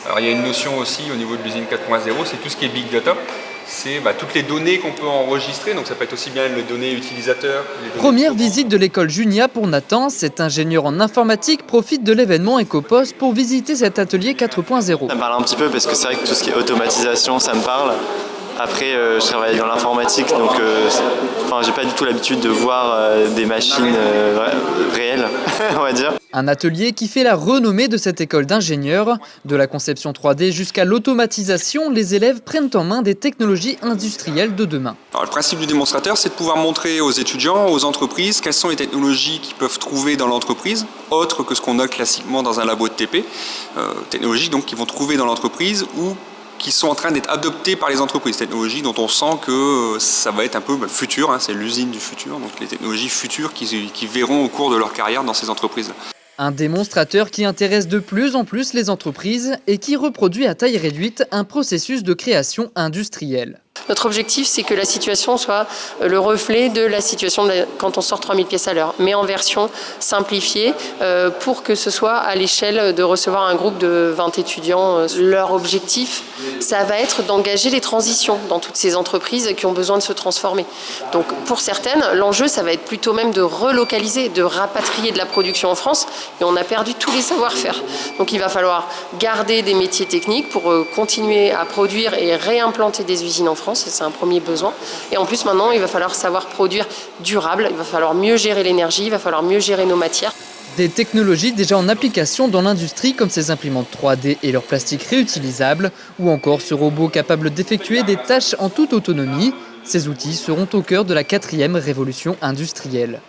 Alors il y a une notion aussi au niveau de l'usine 4.0, c'est tout ce qui est Big Data. C'est toutes les données qu'on peut enregistrer, donc ça peut être aussi bien les données utilisateurs. Première visite de l'école Junia pour Nathan, cet ingénieur en informatique profite de l'événement EcoPOS pour visiter cet atelier 4.0. Ça me parle un petit peu parce que c'est vrai que tout ce qui est automatisation, ça me parle. Après, je travaille dans l'informatique, donc j'ai pas du tout l'habitude de voir des machines réelles, on va dire. Un atelier qui fait la renommée de cette école d'ingénieurs. De la conception 3D jusqu'à l'automatisation, les élèves prennent en main des technologies industrielles de demain. Alors, le principe du démonstrateur, c'est de pouvoir montrer aux étudiants, aux entreprises, quelles sont les technologies qu'ils peuvent trouver dans l'entreprise, autres que ce qu'on a classiquement dans un labo de TP. Technologies donc qu'ils vont trouver dans l'entreprise ou qui sont en train d'être adoptées par les entreprises, technologies dont on sent que ça va être un peu le futur, c'est l'usine du futur, donc les technologies futures qu'ils verront au cours de leur carrière dans ces entreprises. Un démonstrateur qui intéresse de plus en plus les entreprises et qui reproduit à taille réduite un processus de création industrielle. Notre objectif, c'est que la situation soit le reflet de la situation quand on sort 3000 pièces à l'heure, mais en version simplifiée pour que ce soit à l'échelle de recevoir un groupe de 20 étudiants. Leur objectif, ça va être d'engager les transitions dans toutes ces entreprises qui ont besoin de se transformer. Donc pour certaines, l'enjeu, ça va être plutôt même de relocaliser, de rapatrier de la production en France, et on a perdu tous les savoir-faire. Donc il va falloir garder des métiers techniques pour continuer à produire et réimplanter des usines en France. C'est un premier besoin. Et en plus, maintenant, il va falloir savoir produire durable, il va falloir mieux gérer l'énergie, il va falloir mieux gérer nos matières. Des technologies déjà en application dans l'industrie comme ces imprimantes 3D et leur plastique réutilisable, ou encore ce robot capable d'effectuer des tâches en toute autonomie. Ces outils seront au cœur de la 4e révolution industrielle.